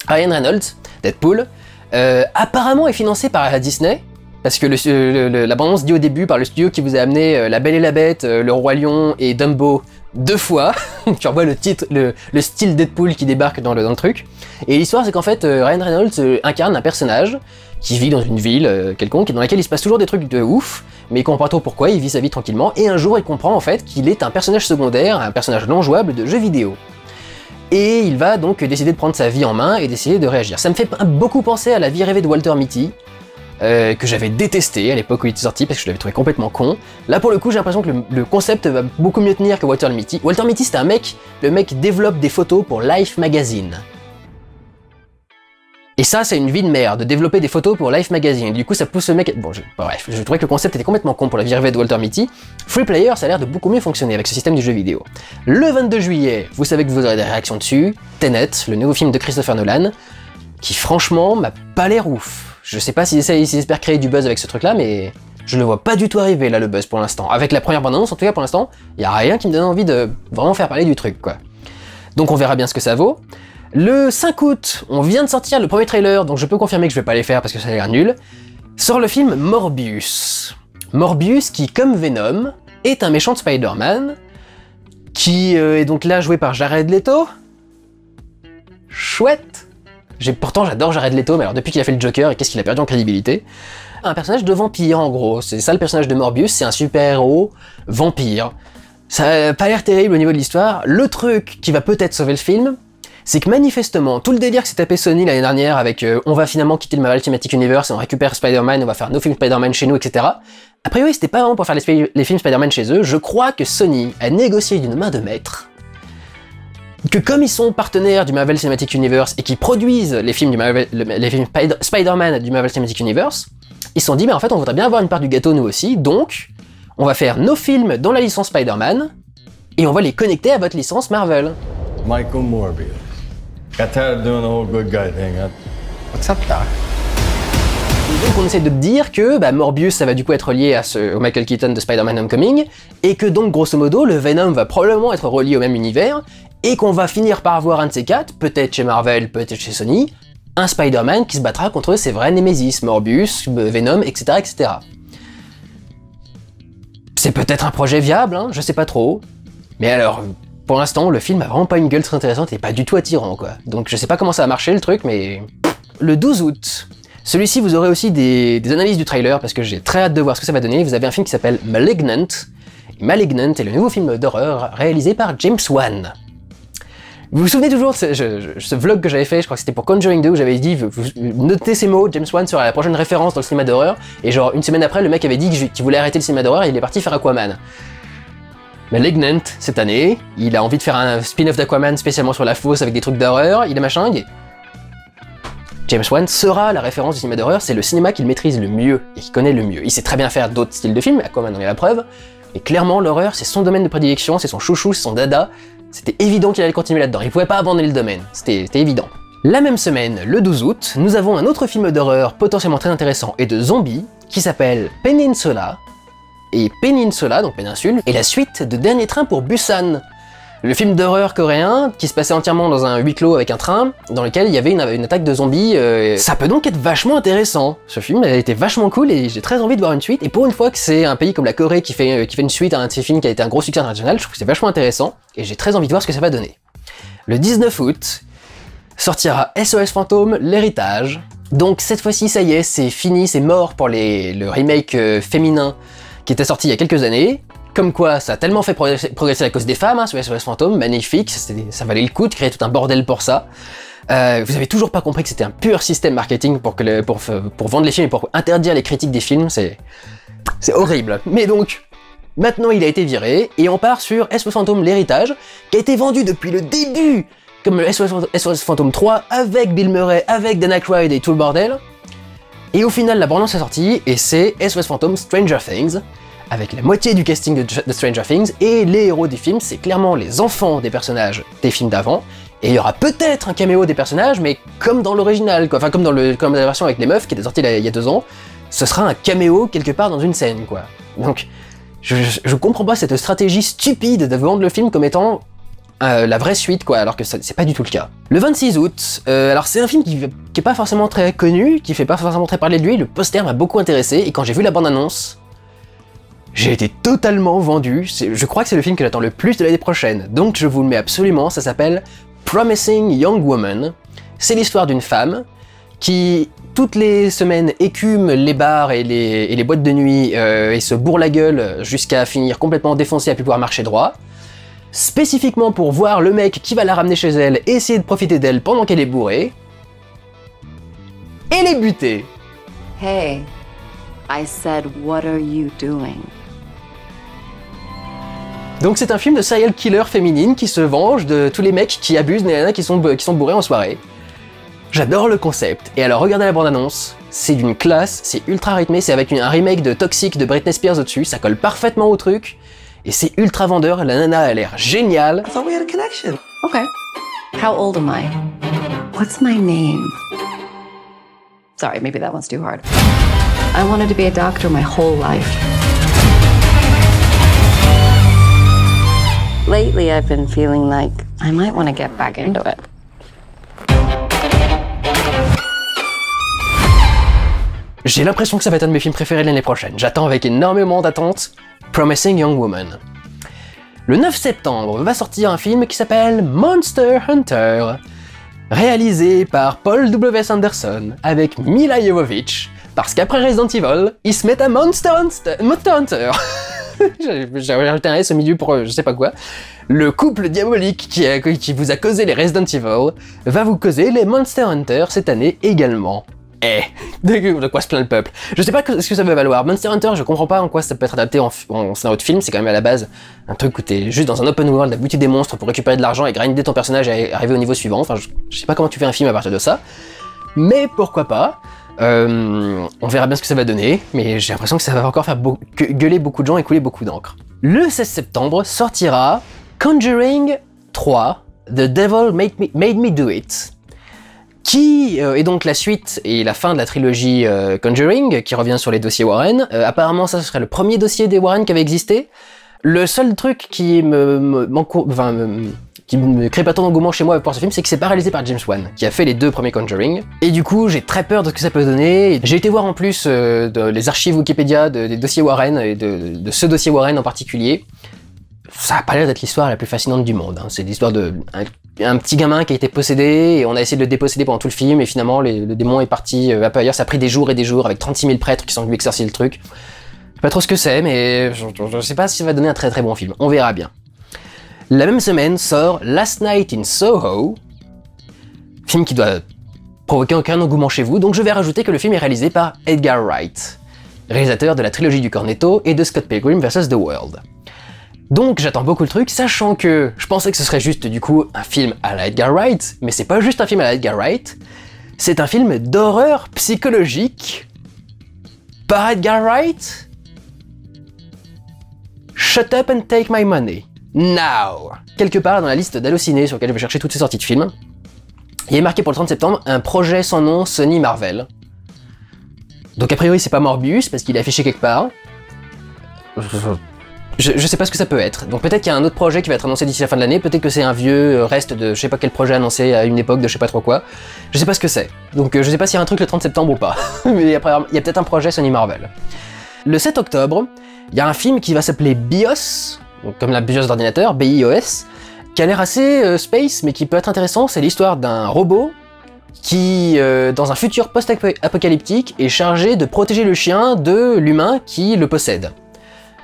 Ryan Reynolds, Deadpool, apparemment est financé par Disney, parce que la bande-annonce dit au début par le studio qui vous a amené La Belle et la Bête, Le Roi Lion et Dumbo 2 fois. Tu revois le titre, le style Deadpool qui débarque dans le truc. Et l'histoire c'est qu'en fait Ryan Reynolds incarne un personnage qui vit dans une ville quelconque et dans laquelle il se passe toujours des trucs de ouf, mais il comprend pas trop pourquoi, il vit sa vie tranquillement, et un jour il comprend en fait qu'il est un personnage secondaire, un personnage non jouable de jeux vidéo. Et il va donc décider de prendre sa vie en main et d'essayer de réagir. Ça me fait beaucoup penser à La Vie rêvée de Walter Mitty, que j'avais détesté à l'époque où il était sorti parce que je l'avais trouvé complètement con. Là pour le coup j'ai l'impression que le concept va beaucoup mieux tenir que Walter Mitty. Walter Mitty c'était un mec, le mec développe des photos pour Life Magazine. Et ça c'est une vie de merde, de développer des photos pour Life Magazine. Du coup ça pousse le mec... Bon bref, je trouvais que le concept était complètement con pour La Vie rêvée de Walter Mitty. Free Player ça a l'air de beaucoup mieux fonctionner avec ce système du jeu vidéo. Le 22 juillet, vous savez que vous aurez des réactions dessus, Tenet, le nouveau film de Christopher Nolan, qui franchement m'a pas l'air ouf. Je sais pas s'ils espèrent créer du buzz avec ce truc-là, mais je le vois pas du tout arriver, là, le buzz, pour l'instant. Avec la première bande-annonce, en tout cas, pour l'instant, y a rien qui me donne envie de vraiment faire parler du truc, quoi. Donc on verra bien ce que ça vaut. Le 5 août, on vient de sortir le premier trailer, donc je peux confirmer que je vais pas les faire parce que ça a l'air nul. Sort le film Morbius. Morbius qui, comme Venom, est un méchant de Spider-Man, qui est donc là joué par Jared Leto. Chouette. Pourtant j'adore Jared Leto, mais alors depuis qu'il a fait le Joker, qu'est-ce qu'il a perdu en crédibilité? Un personnage de vampire en gros, c'est ça le personnage de Morbius, c'est un super-héros vampire. Ça a pas l'air terrible au niveau de l'histoire. Le truc qui va peut-être sauver le film, c'est que manifestement, tout le délire que s'est tapé Sony l'année dernière avec on va finalement quitter le Marvel Cinematic Universe et on récupère Spider-Man, on va faire nos films Spider-Man chez nous, etc. A priori c'était pas vraiment pour faire les films Spider-Man chez eux, je crois que Sony a négocié d'une main de maître que comme ils sont partenaires du Marvel Cinematic Universe et qui produisent les films, Spider-Man du Marvel Cinematic Universe, ils se sont dit mais en fait on voudrait bien avoir une part du gâteau nous aussi, donc on va faire nos films dans la licence Spider-Man et on va les connecter à votre licence Marvel. Michael Morbius. Got tired of doing the whole good guy thing, huh? What's up, Doc? Et donc on essaie de dire que Morbius ça va du coup être lié au Michael Keaton de Spider-Man Homecoming, et que donc grosso modo le Venom va probablement être relié au même univers, et qu'on va finir par avoir un de ces quatre, peut-être chez Marvel, peut-être chez Sony, un Spider-Man qui se battra contre ses vrais Némésis, Morbius, Venom, etc. etc. C'est peut-être un projet viable, hein, je sais pas trop, mais alors... Pour l'instant, le film a vraiment pas une gueule très intéressante et pas du tout attirant, quoi. Donc je sais pas comment ça va marcher le truc, mais... Le 12 août, celui-ci vous aurez aussi des analyses du trailer, parce que j'ai très hâte de voir ce que ça va donner. Vous avez un film qui s'appelle Malignant. Et Malignant est le nouveau film d'horreur réalisé par James Wan. Vous vous souvenez toujours de ce vlog que j'avais fait, je crois que c'était pour Conjuring 2, où j'avais dit, vous notez ces mots, James Wan sera la prochaine référence dans le cinéma d'horreur, et genre une semaine après, le mec avait dit qu'il voulait arrêter le cinéma d'horreur et il est parti faire Aquaman. Malignant, cette année, il a envie de faire un spin-off d'Aquaman spécialement sur la fosse avec des trucs d'horreur, il est machin, James Wan sera la référence du cinéma d'horreur, c'est le cinéma qu'il maîtrise le mieux et qu'il connaît le mieux. Il sait très bien faire d'autres styles de films, Aquaman en est la preuve, mais clairement l'horreur c'est son domaine de prédilection, c'est son chouchou, c'est son dada, c'était évident qu'il allait continuer là-dedans, il pouvait pas abandonner le domaine, c'était évident. La même semaine, le 12 août, nous avons un autre film d'horreur potentiellement très intéressant et de zombies, qui s'appelle Peninsula, et Peninsula, donc péninsule, est la suite de Dernier Train pour Busan, le film d'horreur coréen qui se passait entièrement dans un huis clos avec un train, dans lequel il y avait une attaque de zombies. Ça peut donc être vachement intéressant. Ce film a été vachement cool et j'ai très envie de voir une suite. Et pour une fois que c'est un pays comme la Corée qui fait une suite à un de ces films qui a été un gros succès international, je trouve que c'est vachement intéressant et j'ai très envie de voir ce que ça va donner. Le 19 août sortira SOS Fantôme, l'héritage. Donc cette fois-ci, ça y est, c'est fini, c'est mort pour le remake féminin qui était sorti il y a quelques années. Comme quoi, ça a tellement fait progresser la cause des femmes, hein, ce SOS Fantôme, magnifique, ça valait le coup de créer tout un bordel pour ça. Vous avez toujours pas compris que c'était un pur système marketing pour vendre les films et pour interdire les critiques des films, c'est horrible. Mais donc, maintenant il a été viré, et on part sur SOS Fantôme, l'héritage, qui a été vendu depuis le début comme le SOS Fantôme 3, avec Bill Murray, avec Dan Aykroyd et tout le bordel. Et au final, la bande-annonce est sortie, et c'est SOS Fantôme Stranger Things, avec la moitié du casting de Stranger Things, et les héros du film, c'est clairement les enfants des personnages des films d'avant, et il y aura peut-être un caméo des personnages, mais comme dans l'original, quoi. Enfin comme dans la version avec les meufs qui était sortie il y a 2 ans, ce sera un caméo quelque part dans une scène, quoi. Donc, je comprends pas cette stratégie stupide de vendre le film comme étant la vraie suite, quoi, alors que c'est pas du tout le cas. Le 26 août, alors c'est un film qui est pas forcément très connu, qui fait pas forcément très parler de lui, le poster m'a beaucoup intéressé, et quand j'ai vu la bande-annonce, j'ai été totalement vendu. Je crois que c'est le film que j'attends le plus de l'année prochaine, donc je vous le mets absolument, ça s'appelle Promising Young Woman. C'est l'histoire d'une femme qui, toutes les semaines, écume les bars et les boîtes de nuit et se bourre la gueule jusqu'à finir complètement défoncée à plus pouvoir marcher droit, spécifiquement pour voir le mec qui va la ramener chez elle et essayer de profiter d'elle pendant qu'elle est bourrée, et les buter. Hey, I said, what are you doing? Donc c'est un film de serial killer féminine qui se venge de tous les mecs qui abusent des nanas qui sont bourrés en soirée. J'adore le concept, et alors regardez la bande-annonce, c'est d'une classe, c'est ultra rythmé, c'est avec un remake de Toxic de Britney Spears au-dessus, ça colle parfaitement au truc, et c'est ultra vendeur, la nana a l'air géniale. I thought we had a connection. Okay. How old am I? What's my name? Sorry, maybe that one's too hard. I wanted to be a doctor my whole life. Lately, I've been feeling like I might want to get back into it. J'ai l'impression que ça va être un de mes films préférés de l'année prochaine. J'attends avec énormément d'attente Promising Young Woman. Le 9 septembre va sortir un film qui s'appelle Monster Hunter, réalisé par Paul W. Sanderson avec Mila Jovovich, parce qu'après Resident Evil, ils se mettent à Monster Hunter. J'ai rajouté un S au milieu pour je sais pas quoi. Le couple diabolique qui vous a causé les Resident Evil va vous causer les Monster Hunter cette année également. De quoi se plaint le peuple? Je sais pas ce que ça veut valoir. Monster Hunter, je comprends pas en quoi ça peut être adapté en scénario de film, c'est quand même à la base un truc où t'es juste dans un open world à buter des monstres pour récupérer de l'argent et grinder ton personnage et arriver au niveau suivant. Enfin, je sais pas comment tu fais un film à partir de ça. Mais pourquoi pas? On verra bien ce que ça va donner, mais j'ai l'impression que ça va encore faire gueuler beaucoup de gens et couler beaucoup d'encre. Le 16 septembre sortira Conjuring 3, The Devil Made Me Do It, qui est donc la suite et la fin de la trilogie Conjuring, qui revient sur les dossiers Warren. Apparemment, ça serait le premier dossier des Warren qui avait existé. Le seul truc qui me crée pas tant d'engouement chez moi pour ce film, c'est que c'est pas réalisé par James Wan, qui a fait les 2 premiers Conjuring. Et du coup, j'ai très peur de ce que ça peut donner. J'ai été voir en plus les archives Wikipédia des dossiers Warren, et de ce dossier Warren en particulier. Ça a pas l'air d'être l'histoire la plus fascinante du monde. Hein. C'est l'histoire d'un petit gamin qui a été possédé, et on a essayé de le déposséder pendant tout le film, et finalement, le démon est parti un peu ailleurs. Ça a pris des jours et des jours, avec 36 000 prêtres qui sont venus exorciser le truc. Je sais pas trop ce que c'est, mais je sais pas si ça va donner un très très bon film. On verra bien. La même semaine sort Last Night in Soho, film qui doit provoquer aucun engouement chez vous, donc je vais rajouter que le film est réalisé par Edgar Wright, réalisateur de la trilogie du Cornetto et de Scott Pilgrim vs. The World. Donc j'attends beaucoup le truc, sachant que je pensais que ce serait juste du coup un film à la Edgar Wright, mais c'est pas juste un film à la Edgar Wright, c'est un film d'horreur psychologique par Edgar Wright. Shut up and take my money. Now! Quelque part dans la liste d'Allociné sur laquelle je vais chercher toutes ces sorties de films, il est marqué pour le 30 septembre un projet sans nom Sony Marvel. Donc a priori c'est pas Morbius parce qu'il est affiché quelque part. Je sais pas ce que ça peut être. Donc peut-être qu'il y a un autre projet qui va être annoncé d'ici la fin de l'année, peut-être que c'est un vieux reste de je sais pas quel projet annoncé à une époque de je sais pas trop quoi. Je sais pas ce que c'est. Donc je sais pas s'il y a un truc le 30 septembre ou pas. Mais après il y a peut-être un projet Sony Marvel. Le 7 octobre, il y a un film qui va s'appeler BIOS, donc comme la BIOS d'ordinateur, BIOS, qui a l'air assez space, mais qui peut être intéressant. C'est l'histoire d'un robot qui, dans un futur post-apocalyptique, est chargé de protéger le chien de l'humain qui le possède.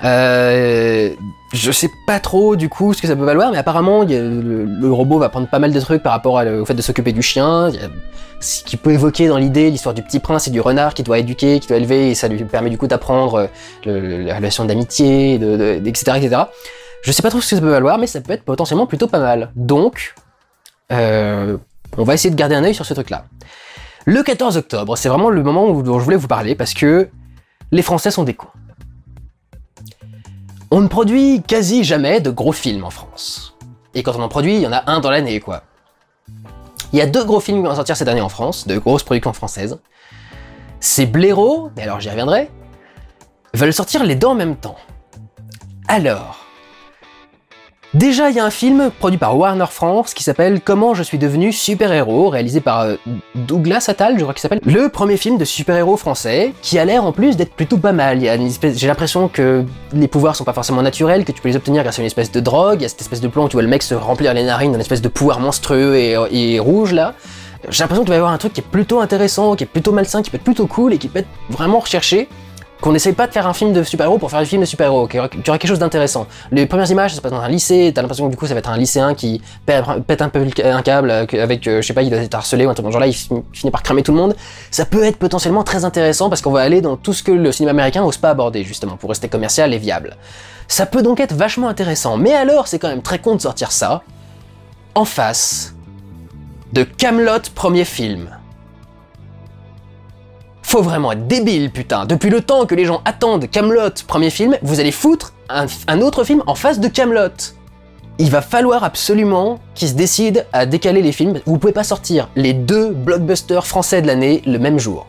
Je sais pas trop du coup ce que ça peut valoir, mais apparemment le robot va prendre pas mal de trucs par rapport au fait de s'occuper du chien, ce qui peut évoquer dans l'idée l'histoire du petit prince et du renard qui doit éduquer, qui doit élever, et ça lui permet du coup d'apprendre la relation d'amitié, etc., etc. Je sais pas trop ce que ça peut valoir, mais ça peut être potentiellement plutôt pas mal. Donc, on va essayer de garder un œil sur ce truc-là. Le 14 octobre, c'est vraiment le moment dont je voulais vous parler, parce que les Français sont des cons. On ne produit quasi jamais de gros films en France. Et quand on en produit, il y en a un dans l'année, quoi. Il y a 2 gros films qui vont sortir cette année en France, de grosses productions françaises. C'est Blaireau, mais alors j'y reviendrai, veulent sortir les 2 en même temps. Alors... Déjà, il y a un film produit par Warner France qui s'appelle Comment je suis devenu super-héros, réalisé par Douglas Attal, je crois qu'il s'appelle. Le premier film de super-héros français, qui a l'air en plus d'être plutôt pas mal. J'ai l'impression que les pouvoirs sont pas forcément naturels, que tu peux les obtenir grâce à une espèce de drogue, il y a cette espèce de plan où tu vois le mec se remplir les narines d'un espèce de pouvoir monstrueux et rouge là. J'ai l'impression qu'il va y avoir un truc qui est plutôt intéressant, qui est plutôt malsain, qui peut être plutôt cool et qui peut être vraiment recherché. Qu'on n'essaye pas de faire un film de super-héros pour faire un film de super-héros, qu'il y aura quelque chose d'intéressant. Les premières images, ça se passe dans un lycée, t'as l'impression que du coup ça va être un lycéen qui pète un peu un câble avec, je sais pas, il doit être harcelé ou un truc dans genre là, il finit par cramer tout le monde. Ça peut être potentiellement très intéressant parce qu'on va aller dans tout ce que le cinéma américain n'ose pas aborder justement, pour rester commercial et viable. Ça peut donc être vachement intéressant, mais alors c'est quand même très con de sortir ça en face de Kaamelott premier film. Faut vraiment être débile, putain. Depuis le temps que les gens attendent Kaamelott premier film, vous allez foutre un autre film en face de Kaamelott. Il va falloir absolument qu'ils se décident à décaler les films. Vous pouvez pas sortir les 2 blockbusters français de l'année le même jour.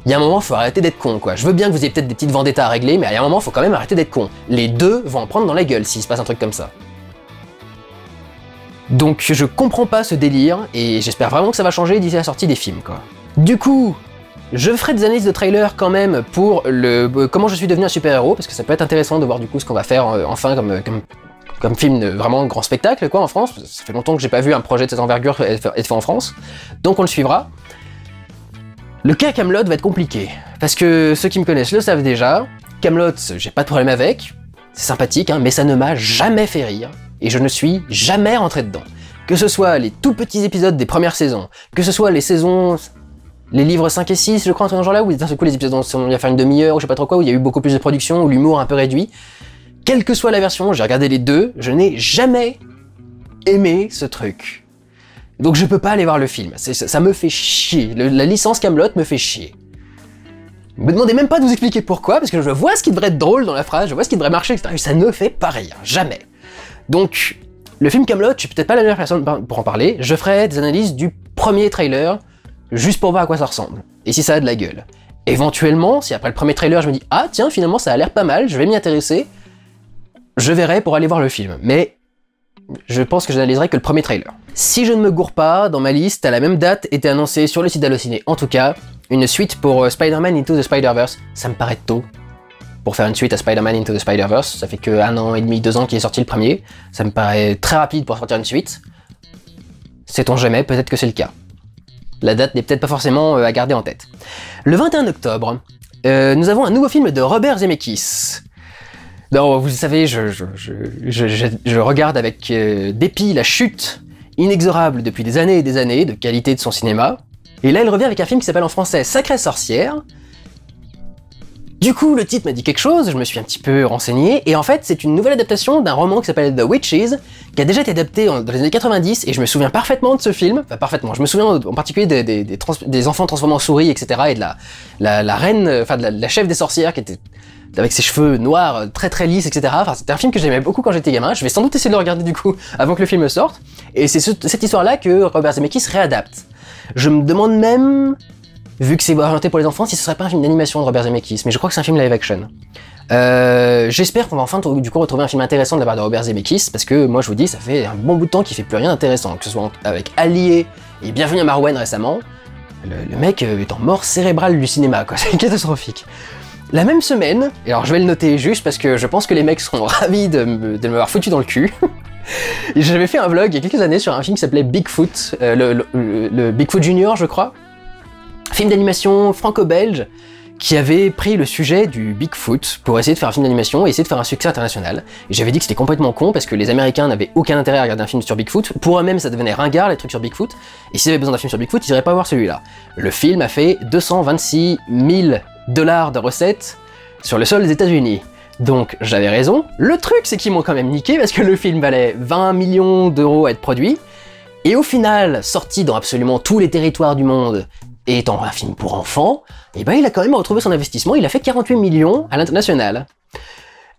Il y a un moment, faut arrêter d'être con, quoi. Je veux bien que vous ayez peut-être des petites vendettas à régler, mais il y a un moment, faut quand même arrêter d'être con. Les 2 vont en prendre dans la gueule s'il se passe un truc comme ça. Donc je comprends pas ce délire, et j'espère vraiment que ça va changer d'ici la sortie des films, quoi. Du coup... Je ferai des analyses de trailer quand même pour le comment je suis devenu un super-héros, parce que ça peut être intéressant de voir du coup ce qu'on va faire enfin comme film de vraiment grand spectacle quoi en France. Ça fait longtemps que j'ai pas vu un projet de cette envergure être fait en France, donc on le suivra. Le cas Kaamelott va être compliqué, parce que ceux qui me connaissent le savent déjà, Kaamelott j'ai pas de problème avec, c'est sympathique, hein, mais ça ne m'a jamais fait rire, et je ne suis jamais rentré dedans. Que ce soit les tout petits épisodes des premières saisons, que ce soit les saisons... Les livres 5 et 6, je crois, un truc dans ce genre là, où d'un seul coup les épisodes il va faire une demi-heure ou je sais pas trop quoi, où il y a eu beaucoup plus de production, où l'humour un peu réduit. Quelle que soit la version, j'ai regardé les 2, je n'ai jamais aimé ce truc. Donc je peux pas aller voir le film, ça me fait chier, la licence Kaamelott me fait chier. Me demandez même pas de vous expliquer pourquoi, parce que je vois ce qui devrait être drôle dans la phrase, je vois ce qui devrait marcher, etc. Ça ne fait pas rire, jamais. Donc, le film Kaamelott, je suis peut-être pas la meilleure personne pour en parler, je ferai des analyses du premier trailer, juste pour voir à quoi ça ressemble, et si ça a de la gueule. Éventuellement, si après le premier trailer je me dis « Ah tiens, finalement ça a l'air pas mal, je vais m'y intéresser », je verrai pour aller voir le film, mais je pense que j'analyserai que le premier trailer. Si je ne me gourre pas, dans ma liste, à la même date, était annoncée sur le site d'Allociné, en tout cas, une suite pour Spider-Man Into the Spider-Verse. Ça me paraît tôt pour faire une suite à Spider-Man Into the Spider-Verse, ça fait que 1 an et demi, 2 ans qu'il est sorti le premier, ça me paraît très rapide pour sortir une suite. Sait-on jamais, peut-être que c'est le cas. La date n'est peut-être pas forcément à garder en tête. Le 21 octobre, nous avons un nouveau film de Robert Zemeckis. Non, vous savez, je regarde avec dépit la chute inexorable depuis des années et des années de qualité de son cinéma. Et là, il revient avec un film qui s'appelle en français Sacrée sorcière. Du coup, le titre m'a dit quelque chose, je me suis un petit peu renseigné, et en fait, c'est une nouvelle adaptation d'un roman qui s'appelle The Witches, qui a déjà été adapté dans les années 90, et je me souviens parfaitement de ce film, enfin parfaitement, je me souviens en particulier des enfants transformés en souris, etc., et de la reine, enfin de la chef des sorcières qui était avec ses cheveux noirs, très très lisses, etc. Enfin, c'était un film que j'aimais beaucoup quand j'étais gamin, je vais sans doute essayer de le regarder du coup, avant que le film sorte, et c'est cette histoire-là que Robert Zemeckis réadapte. Je me demande même... vu que c'est orienté pour les enfants, si ce serait pas un film d'animation de Robert Zemeckis, mais je crois que c'est un film live action. J'espère qu'on va enfin du coup retrouver un film intéressant de la part de Robert Zemeckis, parce que moi je vous dis, ça fait un bon bout de temps qu'il fait plus rien d'intéressant, que ce soit avec Allié et Bienvenue à Marwen récemment, le mec est en mort cérébrale du cinéma, quoi, c'est catastrophique. La même semaine, et alors je vais le noter juste parce que je pense que les mecs seront ravis de m'avoir foutu dans le cul, j'avais fait un vlog il y a quelques années sur un film qui s'appelait Bigfoot, le Bigfoot Junior je crois, film d'animation franco-belge qui avait pris le sujet du Bigfoot pour essayer de faire un film d'animation et essayer de faire un succès international. Et j'avais dit que c'était complètement con parce que les Américains n'avaient aucun intérêt à regarder un film sur Bigfoot. Pour eux-mêmes, ça devenait ringard les trucs sur Bigfoot. Et s'ils avaient besoin d'un film sur Bigfoot, ils iraient pas voir celui-là. Le film a fait 226 000 $ de recettes sur le sol des États-Unis. Donc j'avais raison. Le truc, c'est qu'ils m'ont quand même niqué parce que le film valait 20 millions € à être produit. Et au final, sorti dans absolument tous les territoires du monde, et étant un film pour enfants, et ben il a quand même retrouvé son investissement, il a fait 48 millions à l'international.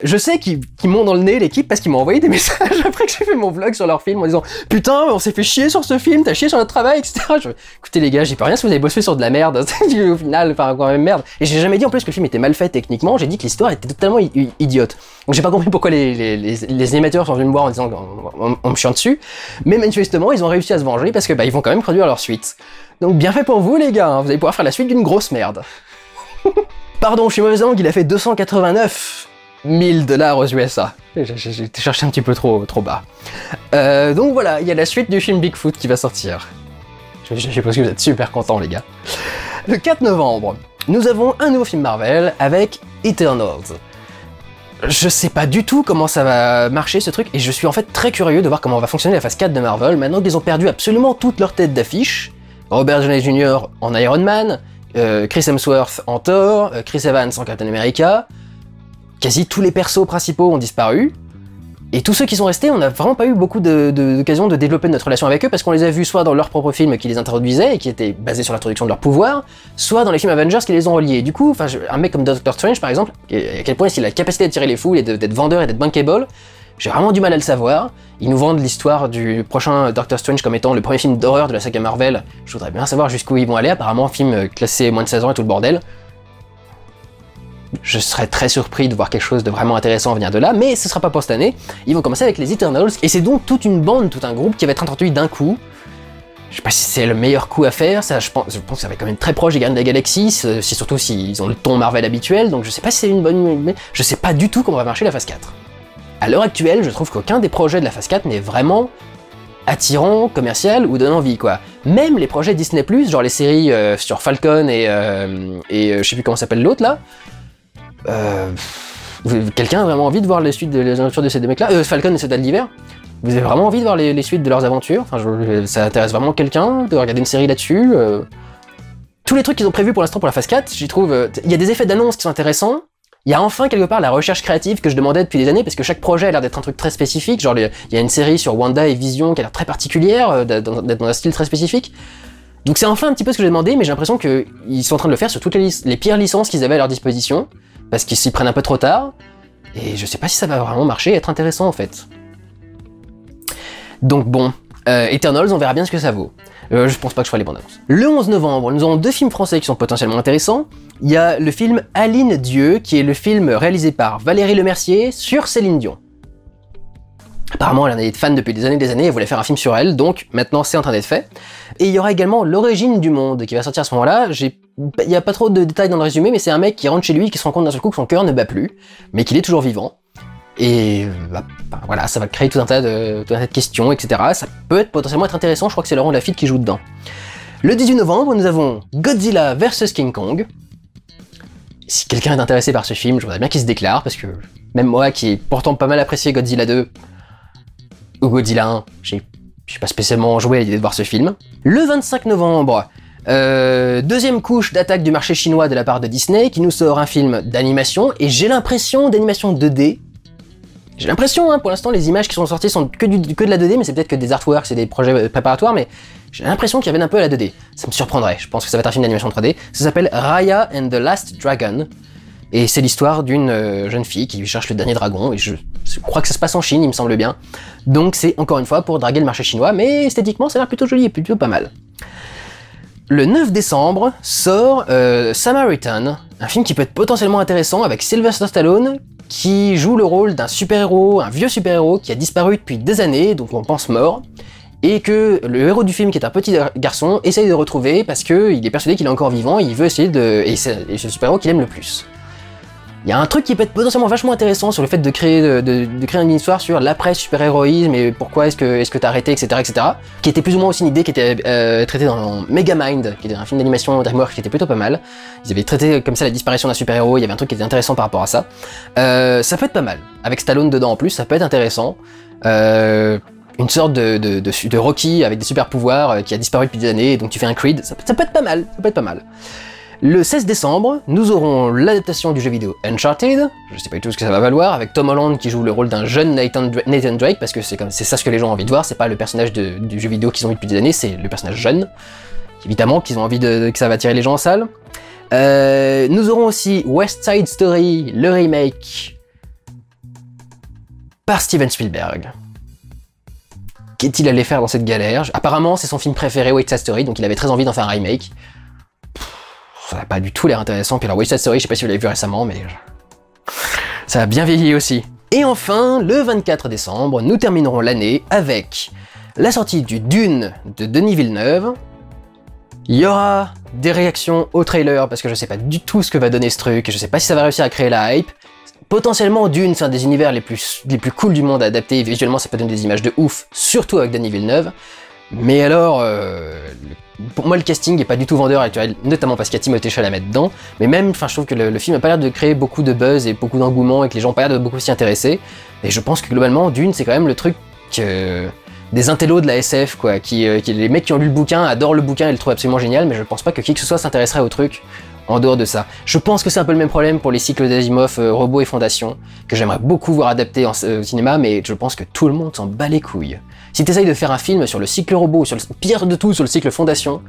Je sais qu'ils m'ont dans le nez, l'équipe, parce qu'ils m'ont envoyé des messages après que j'ai fait mon vlog sur leur film en disant « Putain, on s'est fait chier sur ce film, t'as chié sur notre travail, etc. » Écoutez les gars, j'y peux rien si vous avez bossé sur de la merde. Au final, enfin quand même merde. Et j'ai jamais dit en plus que le film était mal fait techniquement, j'ai dit que l'histoire était totalement idiote. Donc j'ai pas compris pourquoi les animateurs sont venus me voir en disant on me chie dessus. Mais manifestement, ils ont réussi à se venger parce que ils vont quand même produire leur suite. Donc bien fait pour vous les gars, hein, vous allez pouvoir faire la suite d'une grosse merde. Pardon, je suis mauvaise langue, il a fait 289 000 $ aux USA. J'ai cherché un petit peu trop bas. Donc voilà, il y a la suite du film Bigfoot qui va sortir. Je suppose que vous êtes super contents les gars. Le 4 novembre, nous avons un nouveau film Marvel avec Eternals. Je sais pas du tout comment ça va marcher ce truc, et je suis en fait très curieux de voir comment va fonctionner la phase 4 de Marvel, maintenant qu'ils ont perdu absolument toute leur tête d'affiche. Robert Downey Jr. en Iron Man, Chris Hemsworth en Thor, Chris Evans en Captain America, quasi tous les persos principaux ont disparu, et tous ceux qui sont restés, on n'a vraiment pas eu beaucoup d'occasions de développer notre relation avec eux, parce qu'on les a vus soit dans leur propre film qui les introduisait, et qui était basé sur l'introduction de leur pouvoir, soit dans les films Avengers qui les ont reliés. Du coup, un mec comme Doctor Strange par exemple, à quel point il a la capacité d'attirer les foules et d'être vendeur et d'être bankable, j'ai vraiment du mal à le savoir. Ils nous vendent l'histoire du prochain Doctor Strange comme étant le premier film d'horreur de la saga Marvel. Je voudrais bien savoir jusqu'où ils vont aller, apparemment film classé moins de 16 ans et tout le bordel. Je serais très surpris de voir quelque chose de vraiment intéressant venir de là, mais ce sera pas pour cette année. Ils vont commencer avec les Eternals, et c'est donc toute une bande, tout un groupe qui va être introduit d'un coup. Je sais pas si c'est le meilleur coup à faire, ça, je pense que ça va être quand même très proche des Gardiens de la Galaxie, surtout s'ils ont le ton Marvel habituel, donc je sais pas si c'est une bonne... mais je sais pas du tout comment va marcher la phase 4. À l'heure actuelle, je trouve qu'aucun des projets de la phase 4 n'est vraiment attirant, commercial ou donne envie, quoi. Même les projets Disney+, genre les séries sur Falcon et je sais plus comment s'appelle l'autre, là. Quelqu'un a vraiment envie de voir les suites des aventures de ces deux mecs-là, Falcon et Soldat de l'hiver. Vous avez vraiment envie de voir les suites de leurs aventures? Enfin, ça intéresse vraiment quelqu'un de regarder une série là-dessus? Tous les trucs qu'ils ont prévus pour l'instant pour la phase 4, j'y trouve... Il y a des effets d'annonce qui sont intéressants. Il y a enfin quelque part la recherche créative que je demandais depuis des années, parce que chaque projet a l'air d'être un truc très spécifique. Genre, il y a une série sur Wanda et Vision qui a l'air très particulière, d'être dans un style très spécifique. Donc c'est enfin un petit peu ce que j'ai demandé, mais j'ai l'impression qu'ils sont en train de le faire sur toutes les pires licences qu'ils avaient à leur disposition, parce qu'ils s'y prennent un peu trop tard, et je sais pas si ça va vraiment marcher et être intéressant en fait. Donc bon, Eternals, on verra bien ce que ça vaut. Je pense pas que je ferai les bandes annonces. Le 11 novembre, nous avons deux films français qui sont potentiellement intéressants. Il y a le film Aline Dieu, qui est le film réalisé par Valérie Lemercier sur Céline Dion. Apparemment, elle en est fan depuis des années, elle voulait faire un film sur elle, donc maintenant c'est en train d'être fait. Et il y aura également L'origine du monde, qui va sortir à ce moment-là. Il n'y a pas trop de détails dans le résumé, mais c'est un mec qui rentre chez lui, qui se rend compte d'un seul coup que son cœur ne bat plus, mais qu'il est toujours vivant. Et voilà, ça va créer tout un tas de questions, etc. Ça peut potentiellement être intéressant, je crois que c'est Laurent Lafitte qui joue dedans. Le 18 novembre, nous avons Godzilla vs King Kong. Si quelqu'un est intéressé par ce film, je voudrais bien qu'il se déclare, parce que même moi, qui ai pourtant pas mal apprécié Godzilla 2, ou Godzilla 1, j'ai pas spécialement joué à l'idée de voir ce film. Le 25 novembre, deuxième couche d'attaque du marché chinois de la part de Disney, qui nous sort un film d'animation, et j'ai l'impression d'animation 2D. J'ai l'impression, hein, pour l'instant, les images qui sont sorties sont que de la 2D, mais c'est peut-être que des artworks, c'est des projets préparatoires, mais j'ai l'impression qu'ils reviennent un peu à la 2D. Ça me surprendrait, je pense que ça va être un film d'animation 3D. Ça s'appelle Raya and the Last Dragon, et c'est l'histoire d'une jeune fille qui cherche le dernier dragon, et je crois que ça se passe en Chine, il me semble bien. Donc c'est encore une fois pour draguer le marché chinois, mais esthétiquement ça a l'air plutôt joli et plutôt pas mal. Le 9 décembre sort Samaritan, un film qui peut être potentiellement intéressant avec Sylvester Stallone, qui joue le rôle d'un super-héros, un vieux super-héros qui a disparu depuis des années, donc on pense mort, et que le héros du film, qui est un petit garçon, essaye de retrouver parce qu'il est persuadé qu'il est encore vivant, et il veut essayer de... Et c'est le super-héros qu'il aime le plus. Il y a un truc qui peut être potentiellement vachement intéressant sur le fait de créer une histoire sur l'après super-héroïsme et pourquoi est-ce que t'as arrêté, etc., etc. Qui était plus ou moins aussi une idée qui était traitée dans Megamind, qui était un film d'animation DreamWorks qui était plutôt pas mal. Ils avaient traité comme ça la disparition d'un super-héros, il y avait un truc qui était intéressant par rapport à ça. Ça peut être pas mal. Avec Stallone dedans en plus, ça peut être intéressant. Une sorte de Rocky avec des super-pouvoirs qui a disparu depuis des années, et donc tu fais un Creed, ça peut être pas mal, ça peut être pas mal. Le 16 décembre, nous aurons l'adaptation du jeu vidéo Uncharted, je sais pas du tout ce que ça va valoir, avec Tom Holland qui joue le rôle d'un jeune Nathan Drake, parce que c'est ça ce que les gens ont envie de voir, c'est pas le personnage du jeu vidéo qu'ils ont eu depuis des années, c'est le personnage jeune, évidemment, qu'ils ont envie que ça va attirer les gens en salle. Nous aurons aussi West Side Story, le remake, par Steven Spielberg. Qu'est-il allé faire dans cette galère? Apparemment, c'est son film préféré, West Side Story, donc il avait très envie d'en faire un remake. Ça n'a pas du tout l'air intéressant. Puis alors, West Side Story, je sais pas si vous l'avez vu récemment, mais ça a bien vieilli aussi. Et enfin, le 24 décembre, nous terminerons l'année avec la sortie du Dune de Denis Villeneuve. Il y aura des réactions au trailer, parce que je sais pas du tout ce que va donner ce truc, et je sais pas si ça va réussir à créer la hype. Potentiellement, Dune, c'est un des univers les plus cool du monde à adapter, et visuellement ça peut donner des images de ouf, surtout avec Denis Villeneuve. Mais alors, pour moi le casting est pas du tout vendeur actuel, notamment parce qu'il y a Timothée Chalamet dedans, mais même, enfin je trouve que le film a pas l'air de créer beaucoup de buzz et beaucoup d'engouement, et que les gens ont pas l'air de beaucoup s'y intéresser, et je pense que globalement, Dune c'est quand même le truc des intellos de la SF, quoi, les mecs qui ont lu le bouquin adorent le bouquin et le trouvent absolument génial, mais je pense pas que qui que ce soit s'intéresserait au truc en dehors de ça. Je pense que c'est un peu le même problème pour les cycles d'Asimov, Robots et Fondation, que j'aimerais beaucoup voir adaptés au cinéma, mais je pense que tout le monde s'en bat les couilles. Si t'essayes de faire un film sur le cycle robot, ou sur le pire de tout, sur le cycle Fondation,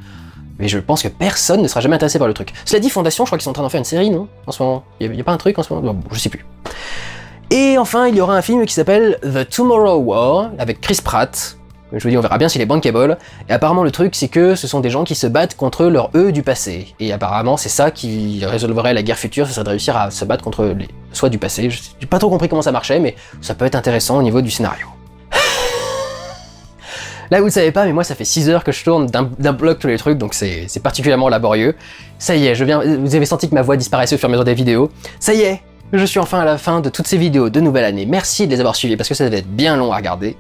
mais je pense que personne ne sera jamais intéressé par le truc. Cela dit, Fondation, je crois qu'ils sont en train d'en faire une série, non? En ce moment. Y a pas un truc en ce moment? Bon, je sais plus. Et enfin, il y aura un film qui s'appelle The Tomorrow War, avec Chris Pratt. Je vous dis, on verra bien s'il est bankable. Et apparemment, le truc, c'est que ce sont des gens qui se battent contre leur eux du passé. Et apparemment, c'est ça qui résolverait la guerre future, ce serait de réussir à se battre contre les soi du passé. J'ai pas trop compris comment ça marchait, mais ça peut être intéressant au niveau du scénario. Là, vous le savez pas, mais moi, ça fait 6 heures que je tourne d'un bloc tous les trucs, donc c'est particulièrement laborieux. Ça y est, vous avez senti que ma voix disparaissait au fur et à mesure des vidéos. Ça y est, je suis enfin à la fin de toutes ces vidéos de nouvelle année. Merci de les avoir suivies, parce que ça devait être bien long à regarder.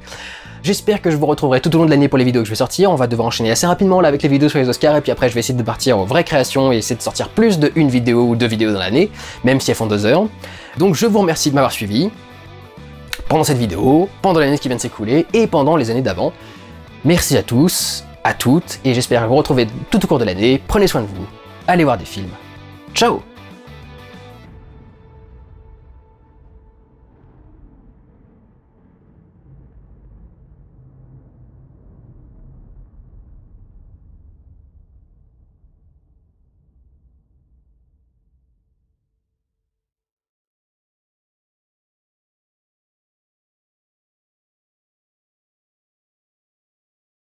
J'espère que je vous retrouverai tout au long de l'année pour les vidéos que je vais sortir. On va devoir enchaîner assez rapidement là avec les vidéos sur les Oscars, et puis après je vais essayer de partir aux vraies créations et essayer de sortir plus de une vidéo ou 2 vidéos dans l'année, même si elles font 2 heures. Donc je vous remercie de m'avoir suivi pendant cette vidéo, pendant l'année qui vient de s'écouler et pendant les années d'avant. Merci à tous, à toutes, et j'espère vous retrouver tout au cours de l'année. Prenez soin de vous, allez voir des films. Ciao!